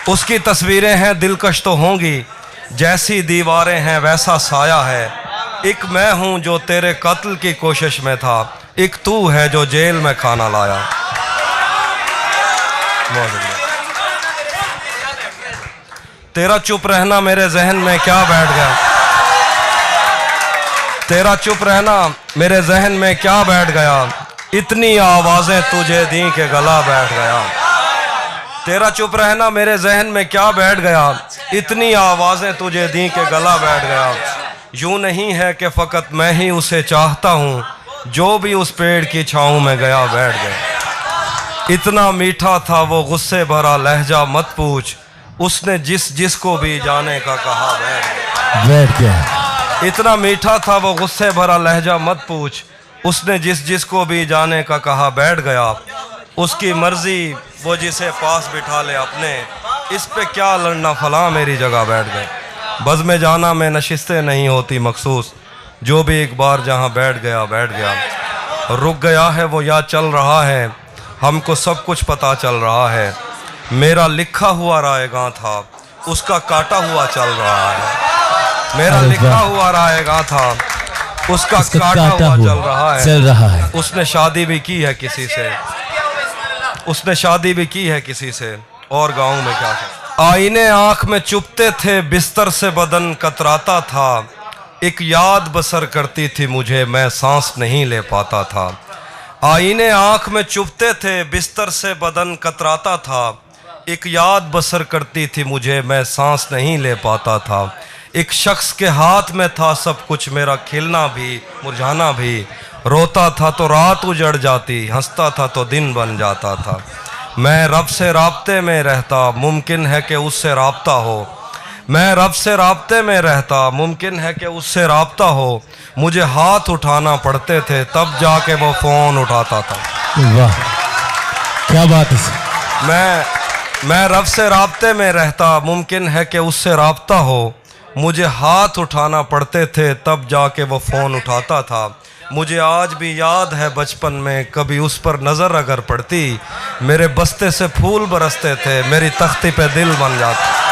उसकी तस्वीरें हैं दिलकश तो होंगी, जैसी दीवारें हैं वैसा साया है। एक मैं हूँ जो तेरे कत्ल की कोशिश में था, एक तू है जो जेल में खाना लाया। तेरा चुप रहना मेरे जहन में क्या बैठ गया, तेरा चुप रहना मेरे जहन में क्या बैठ गया, इतनी आवाज़ें तुझे दी के गला बैठ गया। तेरा चुप रहना मेरे जहन में क्या बैठ गया, इतनी आवाज़ें तुझे दी के गला बैठ गया। यूं नहीं है कि फ़कत मैं ही उसे चाहता हूँ, जो भी उस पेड़ की छाँव में गया बैठ गया। इतना मीठा था वो गुस्से भरा लहजा मत पूछ, उसने जिसको भी जाने का कहा बैठ गया। इतना मीठा था वो गुस्से भरा लहजा मत पूछ, उसने जिसको भी जाने का कहा बैठ गया। उसकी मर्जी वो जिसे पास बिठा ले अपने, इस पे क्या लड़ना फलां मेरी जगह बैठ गए। बज़ में जाना में नशिस्तें नहीं होती मखसूस, जो भी एक बार जहाँ बैठ गया बैठ गया। रुक गया है वो या चल रहा है, हमको सब कुछ पता चल रहा है। मेरा लिखा हुआ रायगा था, उसका काटा हुआ चल रहा है। मेरा लिखा हुआ रायगा था, उसका काटा हुआ चल रहा है। उसने शादी भी की है किसी से, उसने शादी भी की है किसी से। और गाँव में क्या था, आईने आँख में चुपते थे, बिस्तर से बदन कतराता था। एक याद बसर करती थी मुझे, मैं सांस नहीं ले पाता था। आईने आँख में चुपते थे, बिस्तर से बदन कतराता था। एक याद बसर करती थी मुझे, मैं सांस नहीं ले पाता था। एक शख्स के हाथ में था सब कुछ, मेरा खिलना भी मुरझाना भी। रोता था तो रात उजड़ जाती, हंसता था तो दिन बन जाता था। मैं रब से राब्ते में रहता, मुमकिन है कि उससे राब्ता हो। मैं रब से राब्ते में रहता, मुमकिन है कि उससे राब्ता हो। मुझे हाथ उठाना पड़ते थे, तब जाके वो फ़ोन उठाता था। वाह क्या बात है। मैं रब से राब्ते में रहता, मुमकिन है कि उससे राब्ता हो। मुझे हाथ उठाना पड़ते थे, तब जाके वो फ़ोन उठाता था। मुझे आज भी याद है बचपन में, कभी उस पर नज़र अगर पड़ती, मेरे बस्ते से फूल बरसते थे, मेरी तख्ती पे दिल बन जाता।